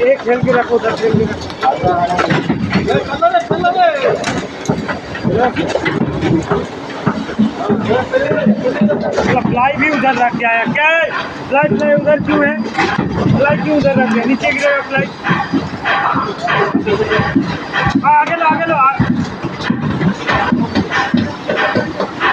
एक खेल के रखो, 10 खेल के फ्लाई भी उधर रख के आया क्या है? फ्लाइट नहीं उधर क्यों है? फ्लाइट क्यों उधर रख दिया? नीचे गिरेगा फ्लाइट। आगे लो, आगे लो।